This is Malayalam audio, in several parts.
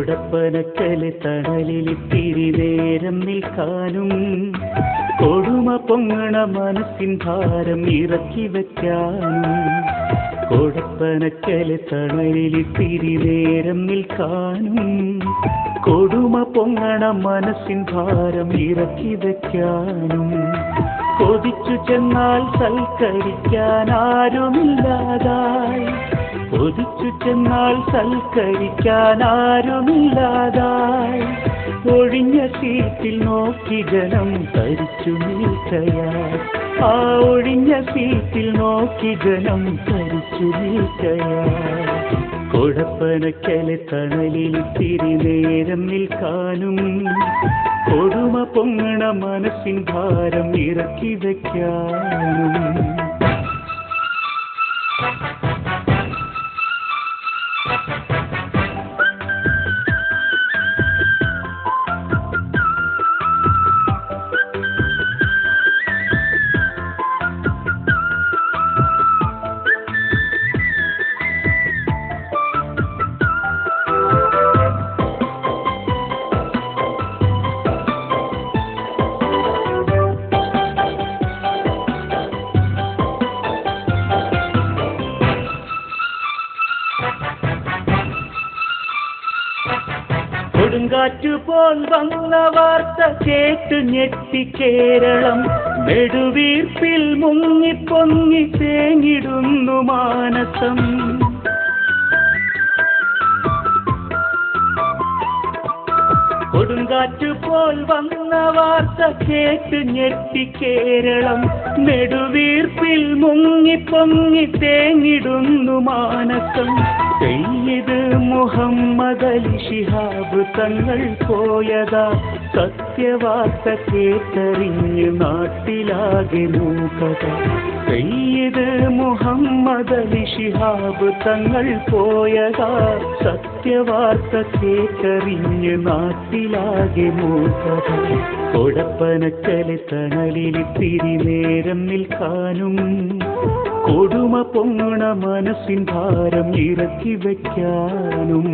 കൊടപ്പനക്കല് തണലിലിത്തിരി നേരം നിൽക്കാനും കൊടുമ പൊങ്ങണ മനസ്സിൻ ഭാരം ഇറക്കി വയ്ക്കാനും കൊടപ്പനക്കല് തണലിലിത്തിരി നേരം നിൽക്കാനും കൊടുമ പൊങ്ങണ മനസ്സിൻ ഭാരം ഇറക്കി വയ്ക്കാനും കൊതിച്ചു ചെന്നാൽ സൽക്കരിക്കാൻ ആരുമില്ലാതായി കൊതിച്ചു ചെന്നാൽ സൽക്കരിക്കാൻ ആരുമില്ലാതായി ഒഴിഞ്ഞ സീറ്റിൽ നോക്കി ജനം തരിച്ചു നിൽക്കയായി ആ ഒഴിഞ്ഞ സീറ്റിൽ നോക്കി ജനം തരിച്ചു നിൽക്കയായി കൊടപ്പനക്കല് തണലിലിത്തിരി നേരം നിൽക്കാനും കൊടുമ പൊങ്ങണ മനസ്സിൻ ഭാരം ഇറക്കി വയ്ക്കാനും കൊടുങ്കാറ്റുപോൽ വന്ന വാർത്ത കേട്ട് ഞെട്ടി കേരളം നെടുവീർപ്പിൽ മുങ്ങിപ്പൊങ്ങി തേങ്ങിടുന്നു മാനസം കൊടുങ്കാറ്റുപോൽ വന്ന വാർത്ത കേട്ട് ഞെട്ടി കേരളം നെടുവീർപ്പിൽ മുങ്ങിപ്പൊങ്ങി തേങ്ങിടുന്നു മാനസം സയ്യിദ് മുഹമ്മദ് അലി ശിഹാബ് തങ്ങൾ പോയതാ സത്യവാർത്ത കേട്ടറിഞ്ഞ് നാട്ടിലാകെ മൂകത സയ്യിദ് മുഹമ്മദ് അലി ശിഹാബ് തങ്ങൾ പോയതാ സത്യവാർത്ത കേട്ടറിഞ്ഞ് നാട്ടിലാകെ മൂകത കൊടപ്പനക്കല് തണലിലിത്തിരി നേരം നിൽക്കാനും കൊടുമ പൊങ്ങണ മനസ്സിൻ ഭാരം ഇറക്കി വയ്ക്കാനും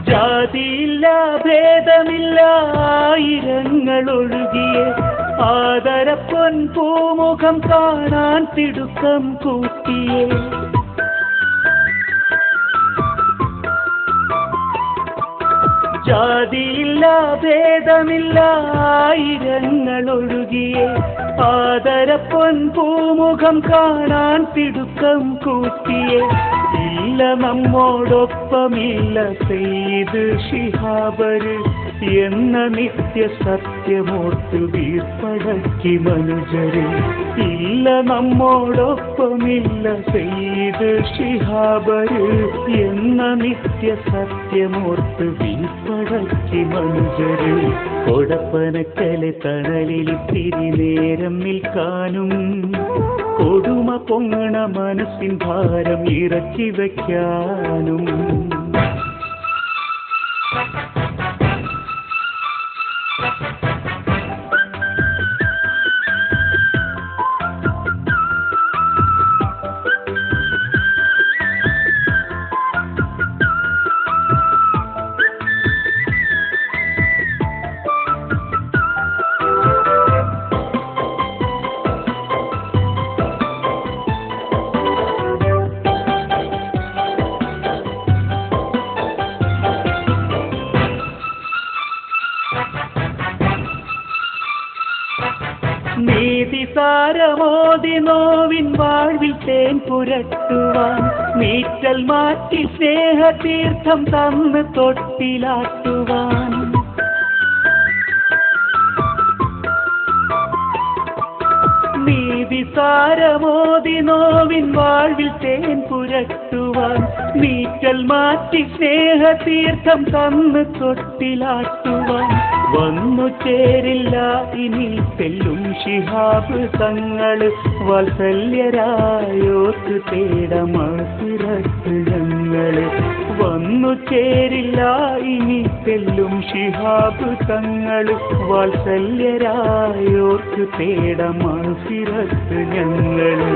ജാതിയില്ല ഭേദമില്ല ആയിരങ്ങൾ ഒഴുകിയ ആദരപ്പൊൻ പൂമുഖം കാണാൻ തിടുക്കം കൂട്ടിയേ ജാതിയില്ല ഭേദമില്ല ആയിരങ്ങൾ ഒഴുകിയ ആദരപ്പൊൻ പൂമുഖം കാണാൻ തിടുക്കം കൂട്ടിയേ ഇല്ല നമ്മോടൊപ്പമില്ല സയ്യിദ് ശിഹാബര് എന്ന നിത്യ സത്യമോർത്ത് വീർപ്പടക്കി മനുജര് ഇല്ല നമ്മോടൊപ്പമില്ല സയ്യിദ് ശിഹാബര് എന്ന നിത്യ സത്യമോർത്ത് വീർപ്പടക്കി മനുജര് കൊടപ്പനക്കല് തണലിലിത്തിരി നേരം നിൽക്കാനും കൊടുമ പൊങ്ങണ മനസ്സിൻ ഭാരം ഇറക്കി വയ്ക്കാനും നീതിസാരമോദി നോവിൻ വാഴ്വിൽ തേൻ പുരട്ടുവാൻ നീറ്റൽ മാറ്റി സ്നേഹതീർത്ഥം തന്ന് തൊട്ടിലാട്ടുവാൻ നീതി സാരമോതി നോവിൻ വാഴ്വിൽ തേൻ പുരട്ടുവാൻ നീറ്റൽ മാറ്റി സ്നേഹതീർത്ഥം തന്ന് തൊട്ടിലാട്ടുവാൻ വന്നു ചേരില്ല ഇനി തെല്ലും ശിഹാബ് തങ്ങള് വാത്സല്യരായോർക്ക് തേടമസിറത്ത് ഞങ്ങള് വന്നു ചേരില്ല ഇനി തെല്ലും ശിഹാബ് തങ്ങള് വാത്സല്യരായോർക്ക് തേടമസിറത്ത് ഞങ്ങള്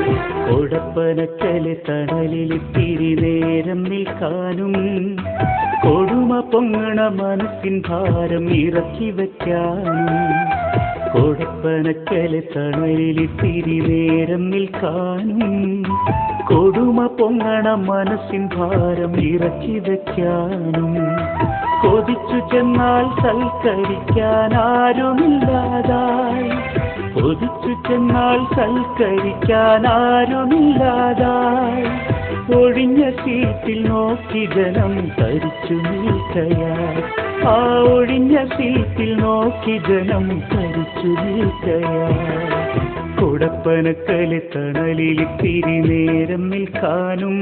കൊടപ്പനക്കല് തണലിൽ ഇത്തിരി നേരം നിൽക്കാനും കൊടുമ പൊങ്ങണ മനസ്സിൻ ഭാരം ഇറക്കി വയ്ക്കാനും കൊടപ്പനക്കല് തണലിൽ ഇത്തിരി നേരം നിൽക്കാനും കൊടുമ പൊങ്ങണ മനസ്സിൻ ഭാരം ഇറക്കി വയ്ക്കാനും കൊതിച്ചു ചെന്നാൽ സൽക്കരിക്കാൻ ആരുമില്ലാതായി കൊതിച്ചു ചെന്നാൽ സൽക്കരിക്കാൻ ആരുമില്ലാതായി ഒഴിഞ്ഞ സീറ്റിൽ നോക്കി ജനം തരിച്ചു നിൽക്കയാൽ ആ ഒഴിഞ്ഞ സീറ്റിൽ നോക്കി ജനം തരിച്ചു നിൽക്കയാൽ കൊടപ്പനക്കല് തണലിൽ ഇത്തിരി നേരം നിൽക്കാനും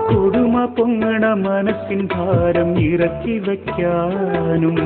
കൊടുമ പൊങ്ങണ മനസ്സിൻ ഭാരം ഇറക്കി വയ്ക്കാനും